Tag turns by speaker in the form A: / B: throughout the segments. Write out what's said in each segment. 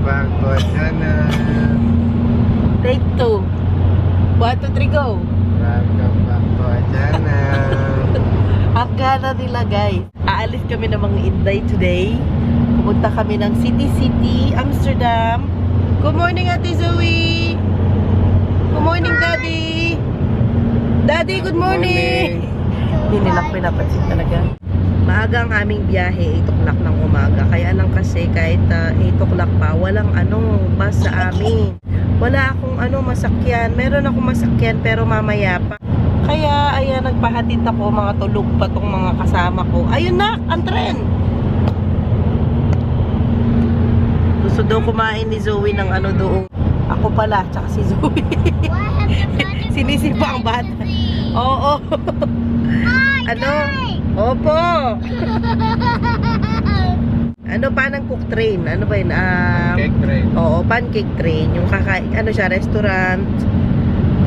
A: back to our channel.
B: Take 2. 1, 2, 3, go.
A: Welcome back to our channel.
B: Ang gana nila guys. Aalis kami ng mga Inday today. Pupunta kami ng City, Amsterdam. Good morning, Ate Zoe. Good morning, Daddy. Daddy, good morning. Hindi nila pinapansin talaga. Maaga ang aming biyahe, 8 o'clock ng umaga. Kaya lang kasi kahit 8 o'clock pa, walang bus sa amin. Wala akong masakyan. Meron akong masakyan pero mamaya pa. Kaya ayan, nagpahatid ako, mga tulog pa tong mga kasama ko. Ayun na, ang tren. Gusto daw kumain ni Zoe ng doon. Ako pala, tsaka si Zoe. Sinisipa ang bata. Oo. Opo. Paanang cook train? Ano ba yun?
A: Cake train.
B: Oo, pancake train. Yung siya, restaurant.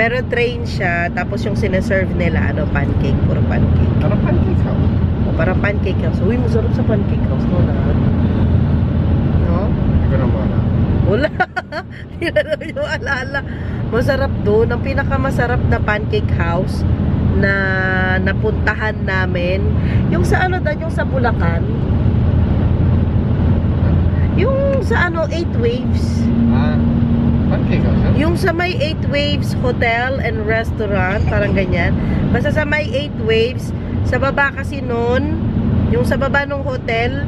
B: Pero train siya. Tapos yung sineserve nila, pancake. Puro pancake.
A: Parang pancake house.
B: O, parang pancake house. Uy, masarap sa pancake house. No?
A: Hindi ko na muna.
B: Wala. Hindi na naman yung alala. Masarap doon. Ang pinakamasarap na pancake house na napuntahan namin. Yung sa yung sa Bulacan. Yung sa 8 Waves.
A: Pancake house.
B: Yung sa may 8 Waves Hotel and Restaurant. Parang ganyan. Basta sa may 8 Waves. Sa baba kasi nun. Yung sa baba ng hotel.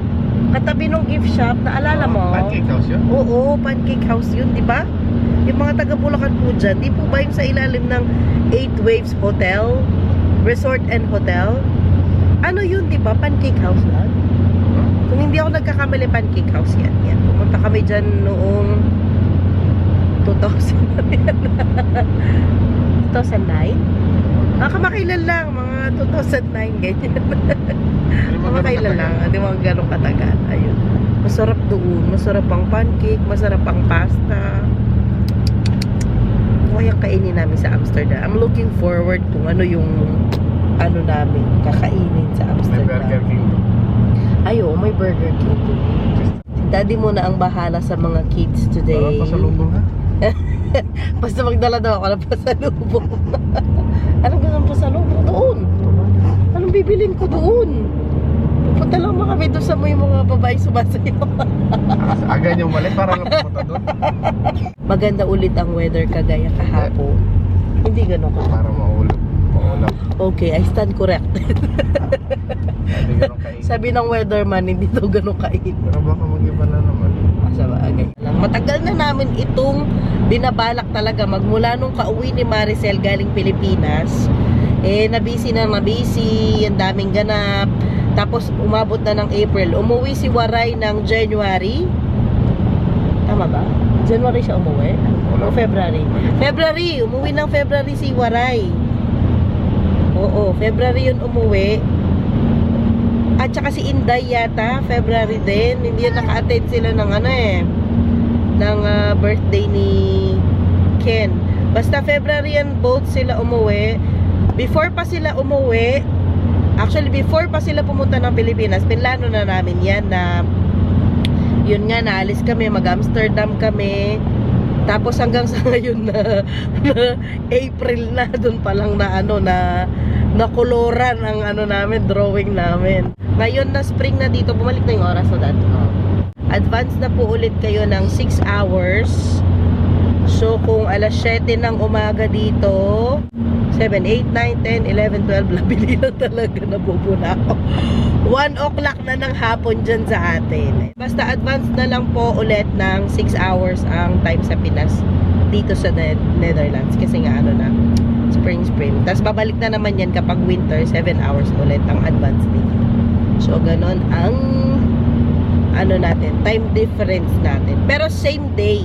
B: Katabi ng gift shop. Naalala mo?
A: Pancake house yun?
B: Oo, pancake house yun, di ba? Yung mga taga Bulacan po dyan, di po ba yung sa ilalim ng 8 Waves Hotel? Resort and Hotel? Ano yun, di ba? Pancake house lang? Kung hindi ako nagkakamali, pancake house yan. Pumunta kami dyan noong 2009? Kamakailan lang, mga 2009, ganyan. Kamakailan lang, hindi mga ganong katagal. Ayun. Masarap doon, masarap ang pancake, masarap ang pasta. Kaya kainin namin sa Amsterdam. I'm looking forward kung ano yung namin kakainin sa
A: May
B: Amsterdam.
A: Burger King.
B: Ay, oo, may Burger King. Daddy muna ang bahala sa mga kids today.
A: Parang pasalubong ha?
B: Basta magdala daw ako ng pasalubong. Anong gusto ng pasalubong doon? Anong bibilin ko doon? Pupunta lang mga kami doon sa mga babae sumasayaw.
A: Aga niyong mali para lang pumunta doon.
B: Maganda ulit ang weather kagaya kahapon. Hindi ganun ko.
A: Para maulap.
B: Okay, I stand corrected.
A: Hindi ganun kain.
B: Sabi ng weatherman, hindi daw ganun kain.
A: Pero baka mag-iba na naman.
B: Sa bagay. Matagal na namin itong binabalak talaga magmula nung kauwi ni Maricel galing Pilipinas. Nabisi, ang daming ganap. Tapos umabot na ng April. Umuwi si Waray ng January. Tama ba? January siya umuwi? O February? February! Umuwi ng February si Waray. Oo, February yun umuwi. At saka si Inday yata, February din. Hindi yun naka-attend sila ng ng birthday ni Ken. Basta February yan, both sila umuwi. Before pa sila umuwi, actually before pa sila pumunta ng Pilipinas, pinlano na namin yan na yun nga, naalis kami, mag-Amsterdam kami. Tapos hanggang sa ngayon na April na, dun pa lang na nakoloran ang namin, drawing namin. Ngayon na spring na dito, bumalik na yung oras na dati. Advance na po ulit kayo ng 6 hours. So kung alas 7 ng umaga dito, 7, 8, 9, 10, 11, 12, labili na talaga, nabubuna ako. 1 o'clock na ng hapon dyan sa atin. Basta advance na lang po ulit ng 6 hours ang time sa Pinas dito sa Netherlands. Kasi nga na, spring. Tapos babalik na naman yan kapag winter, 7 hours ulit ang advance dito. So ganon ang natin, time difference natin. Pero same day.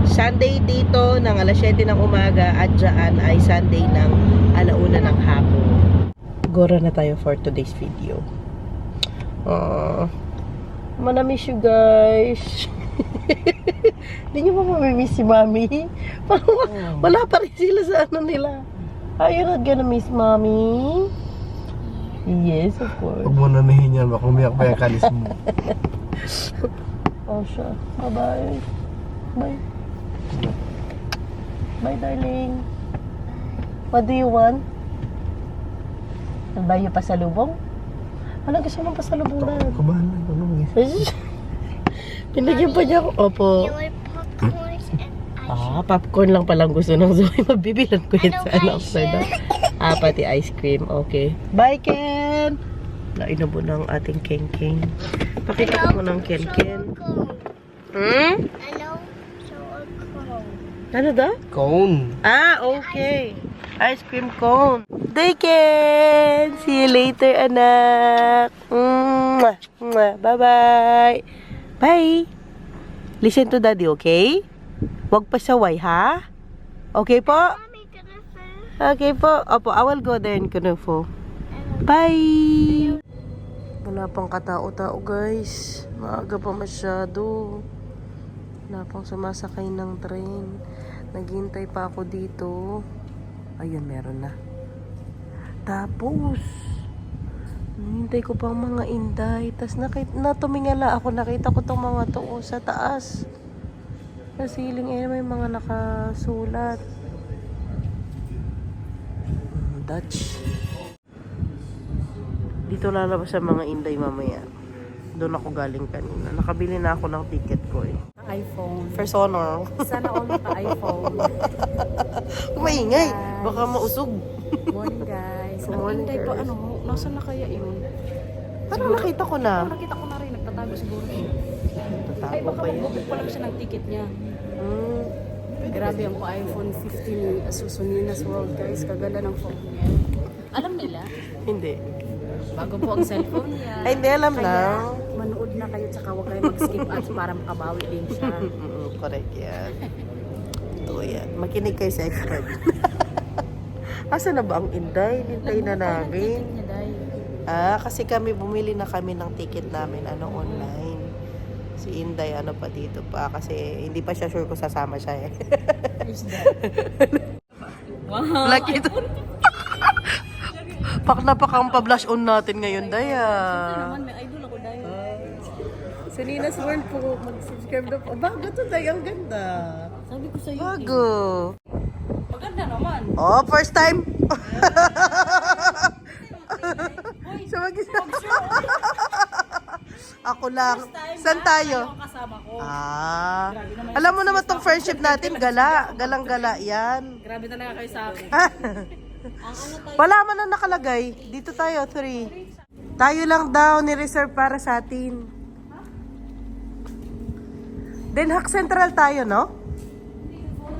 B: Sunday dito ng alas 7 ng umaga at dyan ay Sunday ng alauna ng hapon. Gora na tayo for today's video. Manamiss you guys. Hindi nyo ba mamimiss si Mami? Parang wala pa rin sila sa nila. Are you not gonna miss Mommy? Yes, of course.
A: Huwag mo nanahin yan, makumiyak pa yung kalis mo.
B: Oh, siya. Bye-bye. Bye. Bye, darling. What do you want? Nagbayo pa sa lubong? Ano gusto mong pasalubong na?
A: Kabahan na. Ano mag-isa?
B: Pinagyan pa niya ako. Opo.
C: Your popcorns and ice.
B: Popcorn lang palang gusto ng Zoe. Mabibilan ko yun
C: Ano
B: sa ano.
C: ice cream?
B: Pati ice cream. Okay. Bye, Ken! Nainabo ng ating Ken-Ken. Pakita ko mo ng Ken-Ken. Hmm?
C: Hello, so a cone.
B: Ano daw?
A: Cone.
B: Okay. Ice cream cone. Day, Ken! See you later, anak. Mwah. Mwah. Bye-bye. Bye. Listen to daddy, okay? Huwag pasaway, ha? Okay po?
C: Mommy, can I fill?
B: Okay po. Opo, I will go there in Kunufo. Bye! Wala pang katao-tao, guys. Maaga pa masyado. Wala pang sumasakay ng train. Naghihintay pa ako dito. Ayun, meron na. Tapos, hinintay ko pang mga inday. Tapos tumingala ako. Nakita ko tong mga to sa taas. Sa ceiling may mga nakasulat. Dutch. Dito lalabas sa mga inday mamaya. Doon ako galing kanina. Nakabili na ako ng ticket ko eh.
D: iPhone.
B: First honor.
D: Sana all maka-iPhone.
B: Maingay. Baka mausog.
D: Morning guys.
B: Good
D: Ang
B: morning,
D: Inday pa
B: girls.
D: nasaan na kaya yun?
B: Parang nakita ko na.
D: Nakita ko na rin, nagtatago siguro. Ay
B: Tatago
D: baka
B: pa yun.
D: magbubuk pa lang siya ng ticket niya.
B: Hmm.
D: Grabe ang iPhone 15 ni Asusuninas World guys. Kaganda ng phone niya. Alam nila,
B: Hindi.
D: bago po ang cellphone niya.
B: Ay, hindi alam
D: Kaya,
B: na.
D: manood na kayo tsaka huwag kayo mag-skip ads para makabawi din siya.
B: Correct yan. Ito yan. Makinig kayo sa expert. Asa na ba ang inday? Hintay na namin.
D: Ticket niya, Day.
B: Kasi bumili na kami ng ticket namin online. Si Inday pa dito pa kasi hindi pa siya sure kung sasama siya eh.
D: Who's that? Wow.
B: Lucky ito. Napakang pa-blush on natin ngayon, Day.
D: Naman, may idol ako dahil.
B: Sa Nina's World po, mag-subscribe na po. Bago to, Day. Ang ganda.
D: Sabi ko sa'yo.
B: Bago.
D: Maganda naman.
B: Oh, first time. So, ako lang. Saan tayo?
D: Ang kasama ko.
B: Alam mo naman tong friendship natin, gala. Galang-gala yan.
D: Grabe talaga kayo sa akin.
B: Wala man na nakalagay. Dito tayo, 3. Tayo lang daw ni-reserve para sa atin. Den Haag Central tayo, no?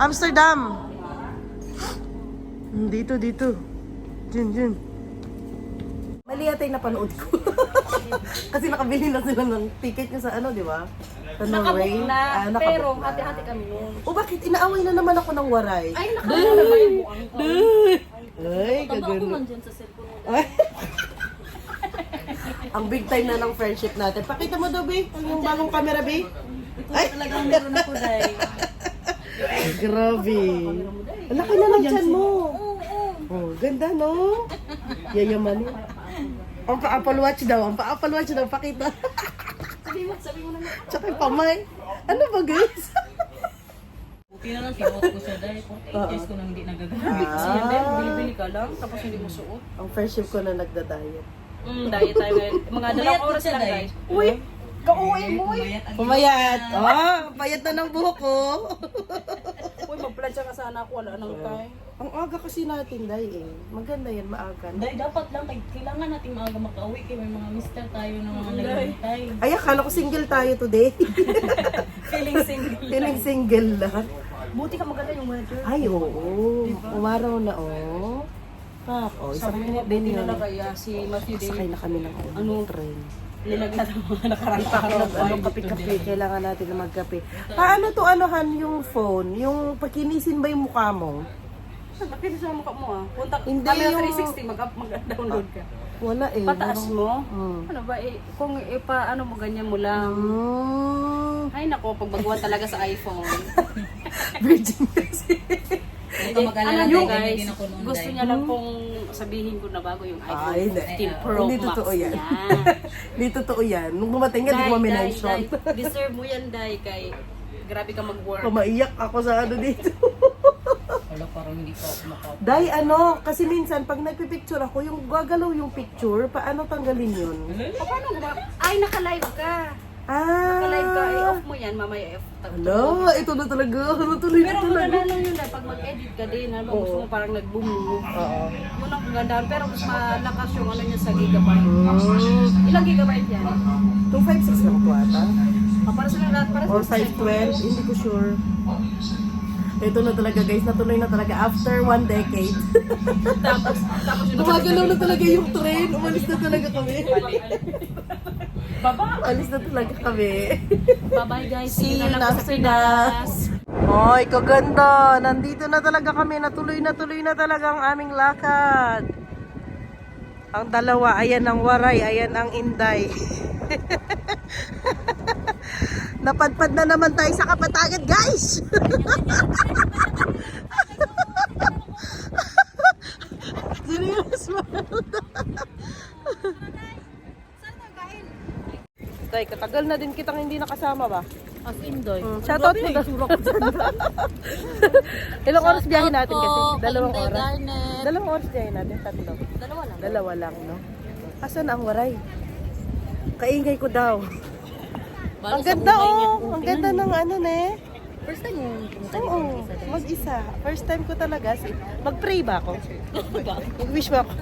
B: Amsterdam. Dito. Diyan. Mali yata yung napanood ko. Kasi nakabili na sila ng ticket niya sa di ba? Sa Norway.
D: Nakabook na,
B: Nakabook
D: pero
B: na.
D: hati-hati kami yun.
B: O bakit? Inaaway na naman ako ng waray.
D: Ay, nakawala na ba yung buang ko?
B: Ay,
D: Taba ko
B: gagano.
D: man dyan sa cellphone mo.
B: Ang big time na ng friendship natin. Pakita mo daw, Be. Yung bagong camera, Be.
D: Ito talagang meron ako dahil.
B: Grabe. Ang laki na ng tiyan mo.
D: Oo.
B: Oh, ganda, no? Yayaman. Ang pa-Apple Watch daw. Pakita.
D: Sabi mo na nga.
B: Tsaka yung pamay. Ano ba, guys?
D: Buti na lang sinuot ko siya dahil kung 8 years ko nang hindi nagagamit. Kasi yan dahil bili-bili ka lang tapos hindi mo suot.
B: Ang friendship ko na nagda-diet.
D: Diet tayo ngayon. Mga dalawang oras lang guys. Uy! Kauwi mo eh!
B: Pumayat. Payat na ng buhok ko.
D: Uy, mag-plancha ka sana ako. Wala nang time.
B: Ang aga kasi natin, Day, eh. Maganda yan, maaga.
D: Dahil dapat lang, kailangan natin maaga makauwi kaya may mga mister tayo na mga naghihintay.
B: Ay, akala ko single tayo today.
D: Feeling single.
B: Feeling single lang.
D: Buti ka maganda yung weather.
B: Ay, oo. Umaraw na, oh. Isang
D: Sabi mo,
B: minute din
D: buti
B: yun.
D: na lang kaya si Matthew
B: Sakay
D: din.
B: na kami ng train.
D: Nilagyan ng mga nakaranta
B: Kape-kape. Kailangan natin na magkape. Paano to anuhan yung phone? Yung pagkinisin ba yung mukha mo?
D: Bakit sa mukha mo ah? Punta
B: Hindi
D: kami ng
B: yung-
D: 360, mag-download ka.
B: Wala eh.
D: Pataas mo?
B: Hmm.
D: Ano ba eh, kung ano mo ganyan mo lang.
B: Mm.
D: Ay nako, pagbaguhan talaga sa iPhone.
B: Virgin kasi.
D: Huwag ka mag-alala,
E: Ano
D: Day,
E: guys,
D: din ako noon,
E: gusto
D: Day.
E: niya lang pong sabihin ko na bago yung iPhone
B: hindi.
E: 15 Pro
B: Hindi
E: Max.
B: totoo yan.
E: Yan.
B: Hindi totoo yan. Nung dumating ka, di ko ma-mention.
E: Deserve mo yan, Day, kay grabe ka mag-work.
B: Maiyak ako sa ano dito.
D: Wala, parang hindi ko ako
B: Day, kasi minsan pag nagpipicture ako, yung gagalaw yung picture, paano tanggalin yun?
E: O paano Ay, naka-live ka. Naka-live ka, i-off mo yan, mamaya i-off.
B: Hala, ito na talaga. Tuloy na
E: Pero
B: talaga.
E: maganda lang yun, Day, pag mag-edit ka din, ano, gusto mo parang nag-boom.
B: Oo.
E: Yun ang gandaan, pero mas malakas yung ano niya sa gigabyte. Ilang gigabyte yan?
B: 256 lang po ata.
E: Para sa lahat, para
B: Or
E: sa
B: 512, hindi ko sure. Ito na talaga guys, natuloy na talaga after 1 decade.
E: tapos yun.
B: Gumagalaw na talaga yung train, umalis na talaga kami.
E: Baba!
B: Alis na talaga kami.
E: Bye-bye guys.
B: See you
E: na lang
B: next
E: sa Pinas.
B: Ay, kaganda. Nandito na talaga kami. Natuloy na talaga ang aming lakad. Ang dalawa, ayan ang Waray, ayan ang Inday. Napadpad na naman tayo sa Kapatagan, guys! Serious man. Tay, katagal na din kitang hindi nakasama ba?
E: As in, Doy.
B: Shoutout mo daw. Ilang oras biyahe natin kasi? Dalawang oras.
E: Garnet.
B: Dalawang oras biyahe natin? Tatlo.
E: Dalawa lang.
B: Dalawa lang, no? Asan ang Waray? Kaingay ko daw. Ang ganda, oh! Ang ganda ng ano, ne?
E: First time yung pumunta
B: Oo, mag-isa. First time ko talaga. Mag-pray ba ako? Mag-wish ba ako?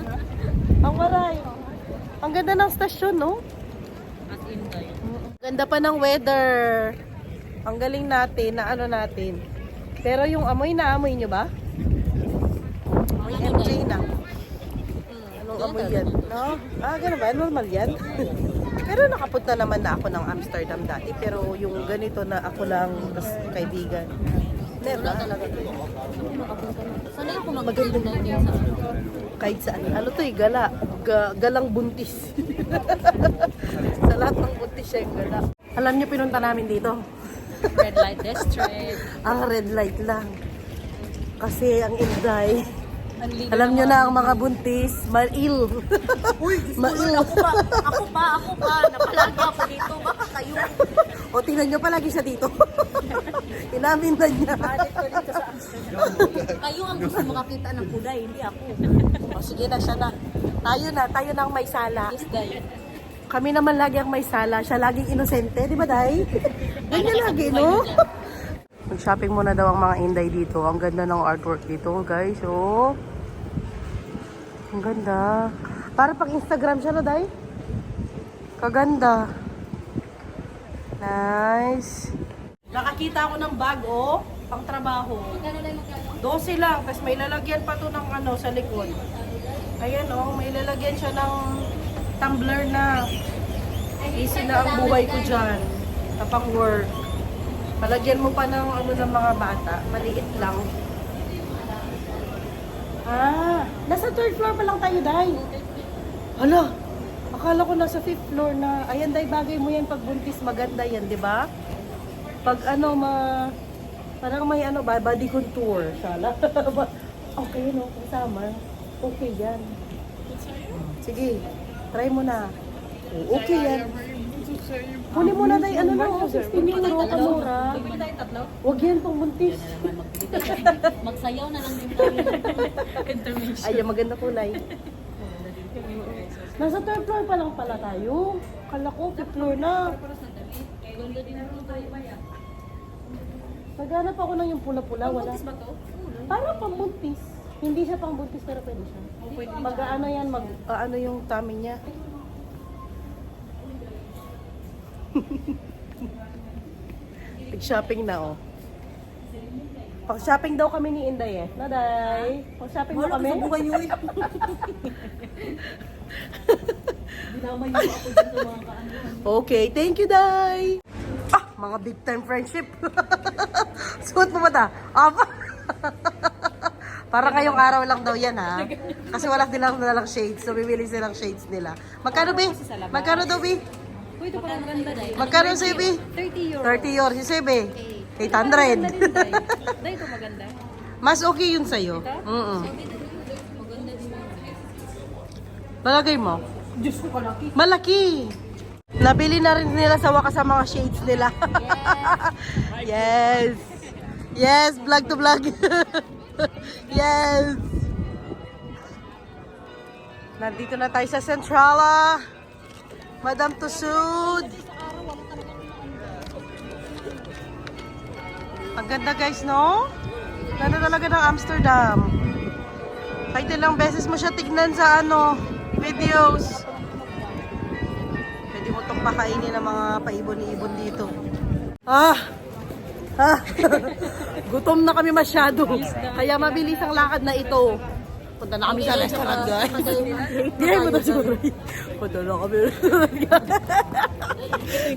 B: Ang Waray. Ang ganda ng stasyon, no?
E: As in, Doy.
B: Ganda pa ng weather. Ang galing natin, na ano natin. Pero yung amoy, naamoy nyo ba? Amoy MJ na. Anong amoy yan? No? Ganun ba? Normal yan? Pero nakapunta naman na ako ng Amsterdam dati. Pero yung ganito na ako lang, tas kaibigan. Never.
E: Sana yung maganda na yun sa
B: Kahit saan. Ano to eh, gala. Galang buntis. Sa lahat ng buntis siya yung gala. Alam niyo, pinunta namin dito.
E: Red Light District.
B: Ang red light lang. Kasi ang Inday, alam niyo na ang mga buntis, mail. Mail.
E: Ako pa. Napalagi ako dito. Baka kayo.
B: O, tingnan niyo palagi siya dito. Inamin na niya.
E: Kayo ang gusto makakita ng kulay, hindi ako.
B: O, sige na, siya na. Tayo na ang may sala.
E: Yes, Day.
B: Kami naman lagi ang may sala. Siya laging inosente, di ba, Day? Ganyan lagi, no? Mag-shopping muna daw ang mga Inday dito. Ang ganda ng artwork dito, guys. Oh. Ang ganda. Para pang Instagram siya, no, Day? Kaganda. Nice. Nakakita ako ng bag, oh. Pang trabaho. 12 lang. Tapos may lalagyan pa to ng ano sa likod. Ayan, oh. May lalagyan siya ng tumbler na. Easy na ang buhay ko dyan. Kapag work. Palagyan mo pa ng ano ng mga bata. Maliit lang. Nasa 3rd floor pa lang tayo, Day. Hala, akala ko nasa 5th floor na. Ayan, Day, bagay mo yan pag buntis. Maganda yan, di ba? Pag ano, parang may ano ba, body contour. Sala. Okay, no? Kasama. Okay yan. Sige, try mo na. Okay yan. Kunin mo na, Day. Ano na, 16 euro, kamura.
E: Bili tayo tatlo.
B: Huwag yan pang buntis.
E: Magsayaw na lang din tayo. Intermission.
B: Ay, maganda kulay. Nasa 3rd floor pa lang pala tayo. Kala ko, 5th floor na.
E: Ganda din mo tayo maya.
B: Naghanap ako ng yung pula-pula. Wala.
E: Buntis ba to?
B: Parang pang buntis. Hindi siya pang buntis pero pwede siya. Mag-ano yan, ano yung tummy niya. Nag-shopping na, oh. Pag-shopping daw kami ni Inday eh. Naday, pag-shopping daw kami.
E: Sa buhay yun. Dinamay mo ako dito mga kaano.
B: Okay, thank you, Day. Mga big time friendship. Suot mo ba ta? Para kayong araw lang daw yan, ha? Kasi wala silang nalang shades. So, bibili silang shades nila. Magkano, Bi? Magkano daw, Bi?
E: Uy, ito parang ganda, Day.
B: Magkano sa'yo, Bi?
E: 30 euro.
B: 30 euros. Si Sebe? 800.
E: Day, ito maganda.
B: Mas okay yun sa'yo. Palagay mo?
E: Diyos ko kalaki.
B: Malaki. Nabili na rin nila sa wakas sa mga shades nila. Yes. Yes, vlog to vlog. Yes. Nandito na tayo sa Centrala. Madame Tussauds. Ang ganda guys, no? Ganda talaga ng Amsterdam. Kahit ilang beses mo siya tignan sa videos. Pwede mo itong pakainin ng mga paibon-ibon dito. Gutom na kami masyado. Kaya mabilis ang lakad na ito. Punta na kami sa restaurant, guys. Hindi, punta siguro. Punta na kami.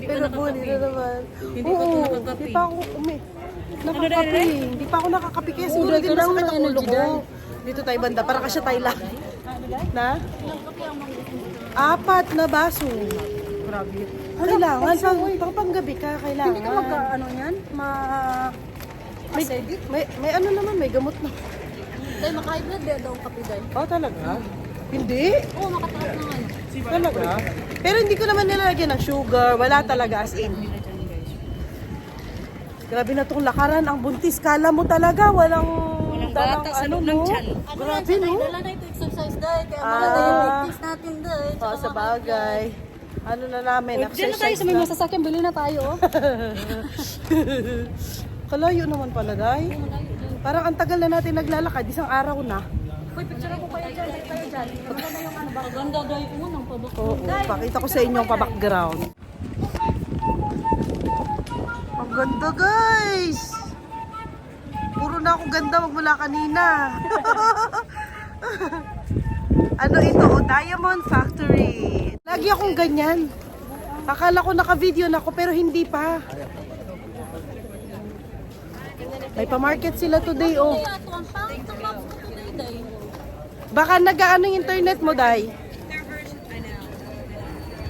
B: Pero buli na naman. Hindi pa ako nakakape. Hindi pa ako nakakape kaya siguro din masakit ang ulo ko. Dito tayo banda, para kasya tayo lang. Na? 4 na baso.
E: Grabe.
B: Kailangan, panggabi ka, kailangan.
E: Hindi ka mag-ano yan?
B: May ano naman, may gamot na.
D: Dahil maka-high blood daw kape dahil.
B: Oh, talaga? Hindi?
D: Oo, makataas na nga.
B: Talaga? Pero hindi ko naman nilalagyan ng sugar. Wala talaga, as in. Grabe na tong lakaran. Ang buntis. Kala mo talaga, walang
E: bata sa loob ng tiyan.
B: Grabe, no?
D: Dala na ito exercise dahil. Kaya mga diabetes natin dahil.
B: Oh, sa bagay. Ano na namin,
E: Diyan na tayo sa may masasakyan. Bili na tayo.
B: Kalayo naman pala, Day. Parang ang tagal na natin naglalakad. Isang araw na.
E: Uy, picture ko kayo dyan. Tayo dyan. Maganda yung ano ba?
D: Maganda dahil ko ng pabak.
B: Oo, pakita ko sa inyo ang pa-background. Ang ganda, guys! Puro na ako ganda magmula kanina. Ano ito? Diamond Factory. Lagi akong ganyan. Akala ko naka-video na ako pero hindi pa. May pa-market sila today, oh.
D: Kaya ito ang pangit ang maps ko today dahil.
B: Baka nag-ano yung internet mo, Day?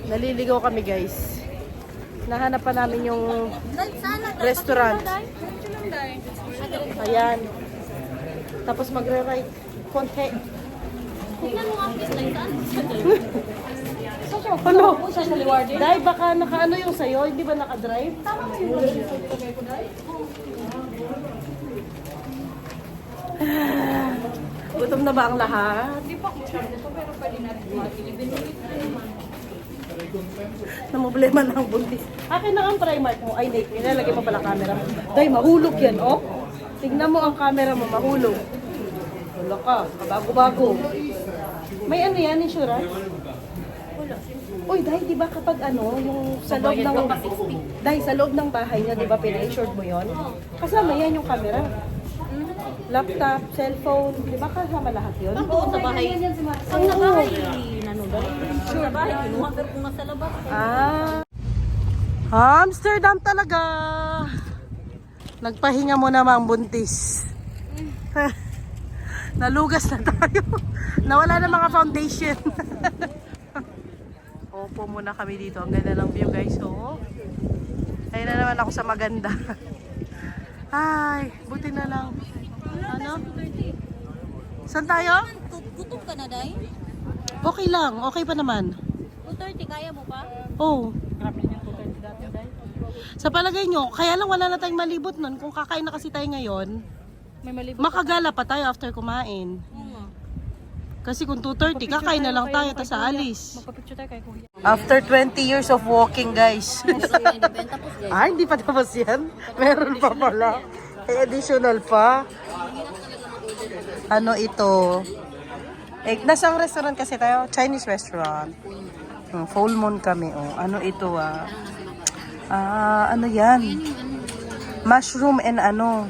B: Naliligaw kami, guys. Nahanap pa namin yung
D: Dahil sana.
B: restaurant. Ayan. Tapos magre-right konti.
D: Tingnan mo ang place dahil saan?
B: Ano?
D: Sa Liwarde.
B: Day, baka naka-ano yung sayo? Hindi ba naka-drive?
D: Tama mo yung
B: Gutom na ba ang lahat?
E: Hindi pa ako masyado ito, pero pwede natin mag-ilibin.
B: Namblema na ang buntis. Akin na ang Primark mo. Ay, Nate, nilalagay pa pala camera mo. Day, mahulog yan, oh. Tingnan mo ang camera mo, mahulog. Wala ka, kabago-bago. May ano yan, insurance? Uy, Day, di ba kapag ano, yung sa loob ng... Day, sa loob ng bahay niya, di ba pina-insured mo yon? Kasama yan yung camera. Laptop, cellphone, di ba kasama lahat yun?
D: Oo, sa bahay. Ang sa bahay, ano dahil? Sa bahay, kinuha pero kung nasa labas.
B: Amsterdam talaga! Nagpahinga mo na ang buntis. Nalugas na tayo. Nawala na mga foundation. Opo muna kami dito. Ang ganda ng view, guys. So, ayun na naman ako sa maganda. Ay, buti na lang. Ano? Saan tayo?
D: Gutom ka na, Day?
B: Okay lang. Okay pa naman.
D: 2:30, kaya mo pa?
B: Oh. Sa palagay nyo, kaya lang wala na tayong malibot nun. Kung kakain na kasi tayo ngayon,
E: May malibot.
B: makagala pa tayo after kumain.
D: Oo nga.
B: Kasi kung 2:30, kakain na lang tayo, tapos aalis.
E: Magpa-picture tayo kay Kuya.
B: After 20 years of walking, guys.
D: Tapos, guys.
B: Ay, hindi pa tapos yan. Meron pa pala. Ay, additional pa. Ano ito? Nasang restaurant kasi tayo? Chinese restaurant. Full moon kami. Oh. Ano ito ano yan? Mushroom and ano?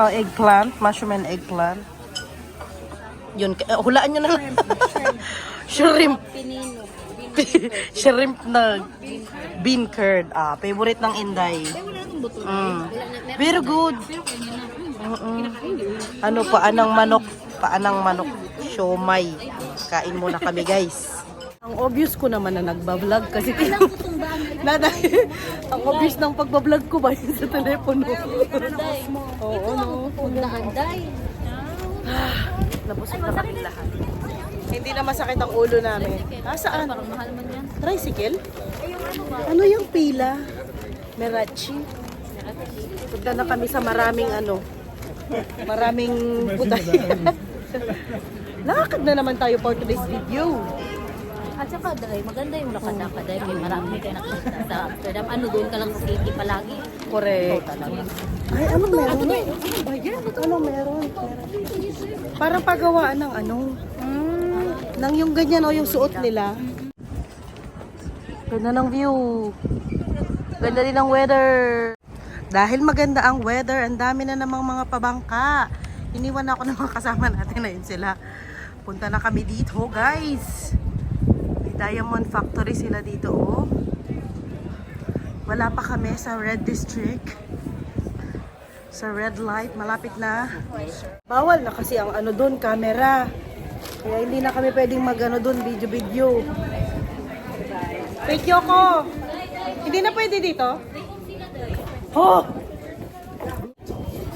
B: Eggplant. Mushroom and eggplant. Yun. Hulaan nyo na lang. Shrimp. Shrimp na bean curd. Favorite ng Inday. Very good. Ano, paanang manok. Paanang manok. Siomay. Kain muna kami, guys. Ang obvious ko naman na nagbablog kasi Nada, ang obvious ng pagbablog ko ba yun sa telepono? Oo, no.
D: Pundaan, day.
B: Nabusog na kami lahat. Hindi na masakit ang ulo namin. Saan?
D: Parang mahal man yan.
B: Tricycle? Ano yung pila? Merachi. Punta na kami sa maraming maraming putay. Lakad na naman tayo for today's video.
D: At saka, day, maganda yung lakad-lakad, day. May marami kayo nakita sa Amsterdam. Ano, doon ka lang sa city palagi.
B: Correct. Ay, ano meron? Ano meron? Parang pagawaan ng nang yung ganyan o yung suot nila. Ganda ng view. Ganda din ang weather. Dahil maganda ang weather, ang dami na namang mga pabangka. Iniwan ako ng mga kasama natin na yun sila. Punta na kami dito, guys. May Diamond Factory sila dito, oh. Wala pa kami sa Red District. Sa red light, malapit na. Bawal na kasi ang doon, camera. Kaya hindi na kami pwedeng doon, video. Wait, Yoko! Hindi na pwede dito? Oh!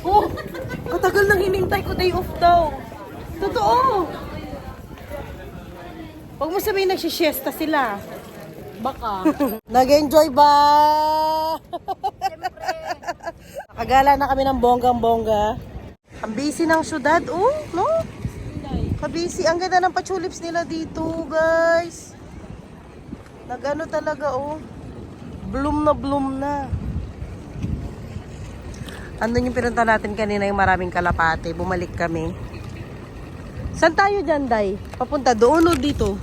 B: Oh! Katagal nang hinintay ko, day off daw. Totoo! Huwag mo sabihin nagsisiesta sila.
D: Baka.
B: Nag-enjoy ba? Nakagala na kami ng bonggang-bongga. Ang busy ng syudad, no? Kabisi. Ang ganda ng pa-tulips nila dito, guys. Nag-ano talaga, bloom na. Andun yung pinunta natin kanina yung maraming kalapate. Bumalik kami. Saan tayo dyan, Day? Papunta doon o dito?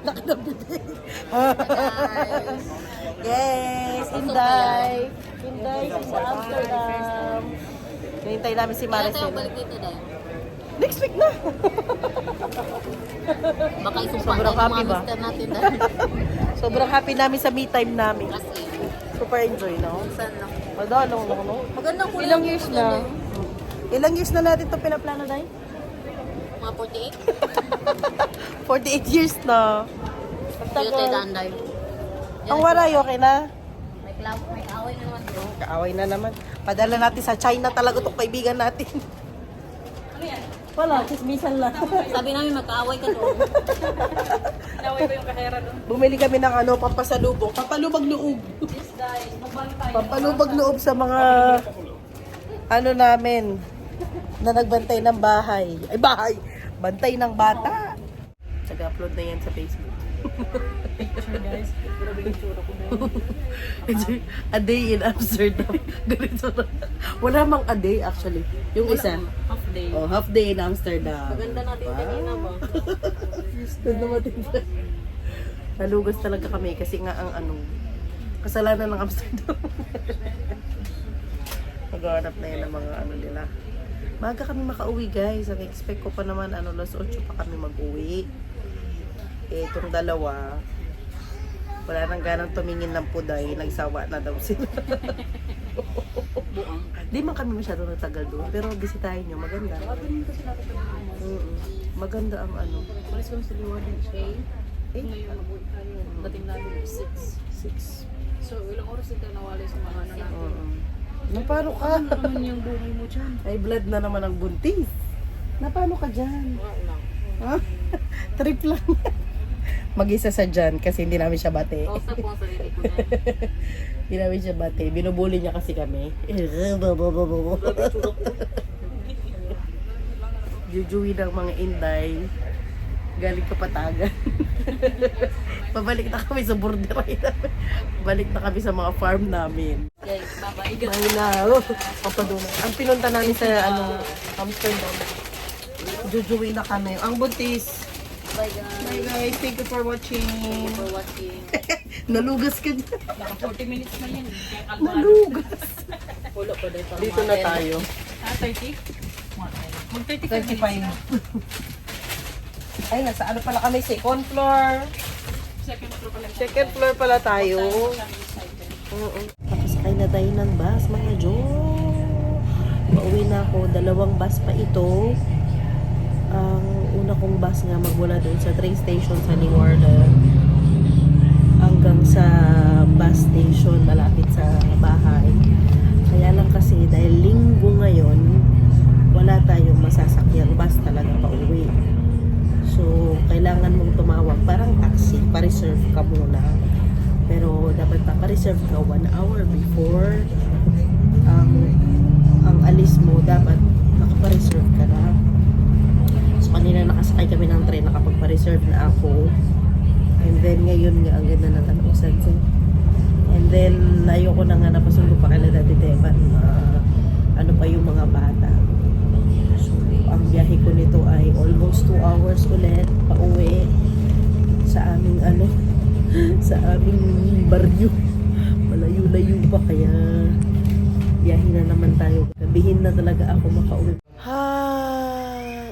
B: Nakadabibig. Yes, Inday. Inday, sa Amsterdam. Hinintay namin si
D: Kaya tayo
B: Maricel.
D: balik dito, day.
B: Next week na.
D: Baka isumpa
B: Sobrang
D: tayo
B: happy
D: ng mga
B: ba?
D: mister natin, day.
B: Sobrang happy namin sa me time namin.
D: Kasi,
B: Super enjoy, no?
D: saan lang.
B: Madalong lang, no?
D: Magandang kulay.
B: Ilang years na? Ilang years na natin ito pinaplano, Day?
D: Mga
B: 48 years na. Ang48.
D: Dito tayo
B: tagal.
D: daan, day.
B: Ang waray, okay na?
D: May kaaway na naman bro.
B: Kaaway na naman. Padala natin sa China talaga itong kaibigan natin.
D: Ano yan?
B: Wala, chismisan lang.
D: Sabi namin magkaaway ka doon.
E: Naway ko yung kahera doon.
B: Bumili kami ng pampasalubong. Pampalubag loob.
E: Yes, guys. Magbalik tayo.
B: Pampalubag loob sa mga namin na nagbantay ng bahay. Ay, bahay! Bantay ng bata. Sag-upload na yan sa Facebook.
E: Picture, guys. Grabe yung tsura ko doon.
B: A day in Amsterdam. Ganito na. Wala mang a day actually. Yung isa.
E: Half day.
B: Oh, half day in Amsterdam.
D: Ganda natin kanina ba?
B: Ganda natin. Nalugas talaga kami kasi nga ang kasalanan ng Amsterdam. Maghanap na yan ng mga nila. Maga kami makauwi, guys. Ang expect ko pa naman, alas 8 pa kami mag-uwi. Itong dalawa, wala nang ganang tumingin ng puday. Nagsawa na daw sila. Di man kami masyado nagtagal doon. Pero bisitahin nyo, maganda. Maganda ang
E: Malis kami sa Liwanag. Okay.
B: Eh?
E: Ngayon, mabuhay tayo. Dating namin 6.
B: 6.
E: So, ilang oras din tayo nawali sa mga natin.
B: Napano ka?
E: Ano naman yung buhay mo dyan?
B: Ay, blood na naman ang buntis. Napano ka dyan? Ha? Trip lang. Mag-isa sa dyan kasi hindi namin siya bate.
D: Kausap ko ang sarili ko na.
B: Hindi namin siya bate. Binubuli niya kasi kami. Jujuwi ng mga inday. Galing Kapatagan. Pabalik na kami sa borderay namin. Balik na kami sa mga farm namin.
D: Guys, bye-bye.
B: Ay na, papadunay. Ang pinunta namin sa Amsterdam. Jujuwi na kami. Ang buntis.
D: Bye guys.
B: Bye guys, thank you for watching.
D: For watching.
B: Nalugas ka dyan.
E: Naka 40 minutes na yan. Kaya kalmado.
B: Nalugas.
D: Wala pa dahil parang
B: Dito na tayo.
E: 30? Mag-35
B: 35.
E: minutes.
B: Ay, nasa pala kami? Second floor.
E: Second floor pala.
B: Second floor pala tayo. Oo. Nakasakay na tayo ng bus, mga Jo. Pauwi na ako. 2 bus pa ito. Ang una kong bus nga magmula doon sa train station sa Leeuwarden. destination malapit sa bahay. Kaya lang kasi dahil linggo ngayon, wala tayong masasakyang bus talaga pa uwi. So, kailangan mong tumawag parang taxi, pa-reserve ka muna. Pero dapat pa-reserve ka 1 hour before ang alis mo, dapat nakapa-reserve ka na. So, kanina nakasakay kami ng train, nakapagpa-reserve na ako. And then, ngayon nga, ang ganda ng kanuusan ko. And then, ayoko na nga napasundo pa kay Dati Teban. Ano pa yung mga bata. So, ang biyahe ko nito ay almost 2 hours ulit pauwi sa aming sa aming baryo. Malayo-layo pa, kaya biyahe na naman tayo. Sabihin na talaga ako makauwi.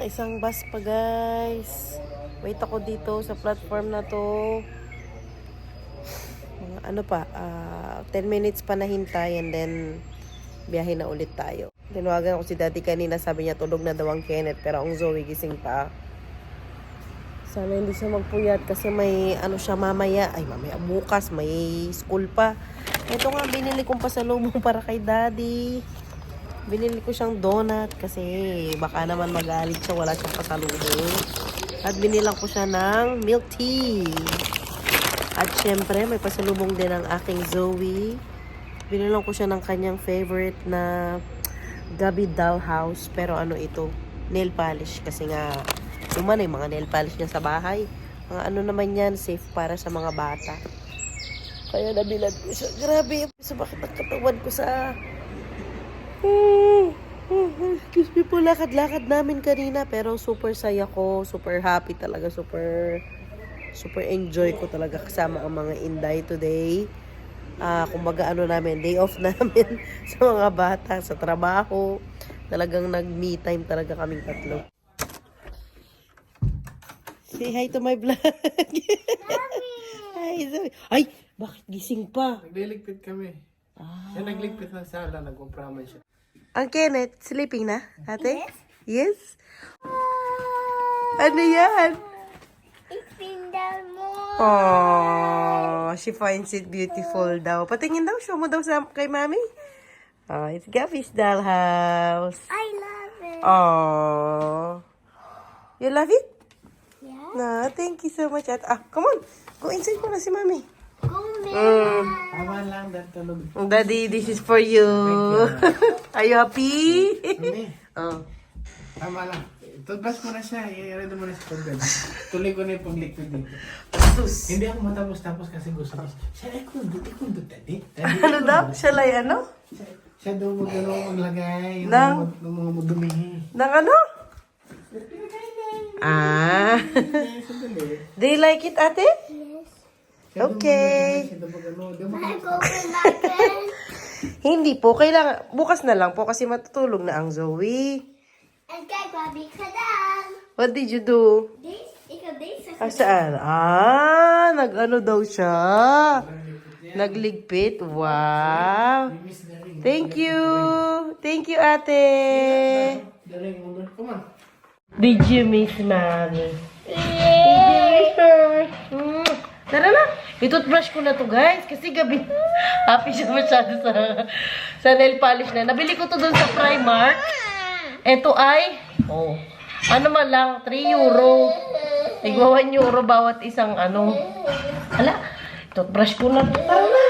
B: Isang bus pa, guys. Wait ako dito sa platform na to. Mga 10 minutes pa nahintay, and then biyahe na ulit tayo. Tinawagan ako si Daddy kanina, sabi niya tulog na daw ang Kenneth, pero ang Zoe gising pa. Sana hindi siya magpuyat kasi may siya mamaya, bukas may school pa. Ito nga, binili kong pasalubong para kay Daddy. Binili ko siyang donut kasi baka naman magalit siya, wala siyang pasalubong. At binilang ko siya ng milk tea. At syempre, may pasalubong din ang aking Zoe. Binilang ko siya ng kanyang favorite na Gabi Dollhouse. Pero ito? Nail polish. Kasi nga, yung mga nail polish niya sa bahay. Mga naman yan, safe para sa mga bata. Kaya nabilad ko siya. Grabe, so bakit ang katawan ko sa... Excuse me po, lakad-lakad namin kanina. Pero super saya ko, super happy talaga, super enjoy ko talaga kasama ang mga Inday today. Kumbaga namin, day off namin sa mga bata, sa trabaho. Talagang nag-me time talaga kaming tatlo. Say hi to my vlog. Hi, Zoe. Ay, bakit gising pa?
A: Nagliligpit kami. Siya nagligpit ng sala, nagkumpraman siya.
B: Ang Kenneth, sleeping na, ate? Yes? Ano yan? Oh, she finds it beautiful daw. Patingin daw, show mo daw kay Mami. Oh, it's Gabby's dollhouse.
C: I love it.
B: Oh. You love it?
C: Yeah.
B: No, thank you so much. Come on. Go inside mo na si Mami.
C: Go, man.
A: Tama lang, tulog.
B: Daddy, this is for you. Are you happy?
A: Mami,
B: Oh.
A: tama lang. Toothbrush mo na siya. I-ready mo na sa toothbrush. Tuloy ko na yung pag-liquid dito. Hindi ako matapos-tapos kasi gusto niya. Siya ay kundot, daddy.
B: Ano daw? Siya lay ano?
A: Siya daw maglagay. Yung
B: Nang?
A: mga madumihin.
B: Nang ano? Do you like it, ate? Okay.
A: Siya daw
C: I go like it.
B: Hindi po. Kailangan, bukas na lang po kasi matutulog na ang Zoe.
C: And kay Bobby Kadang.
B: What did you do?
C: This, ikaw this.
B: Saan? Nag-ano daw siya. Nagligpit. Wow. Thank you. Thank you, ate.
A: Come on.
B: Did you miss Mami? Yeah. Tara na. I-toothbrush ko na to, guys. Kasi gabi. Happy siya masyado sa nail polish na. Nabili ko to dun sa Primark. Ito ay, ano man lang, 3 euro. Tigwa 1 euro bawat isang toothbrush ko na. Tara na.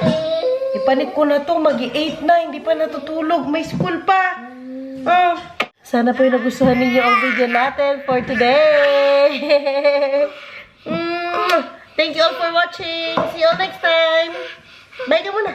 B: Ipanit ko na to. Mag-8 na. Hindi pa natutulog. May school pa. Sana po yung nagustuhan ninyo ang video natin for today. Thank you all for watching. See you all next time. Bye ka muna.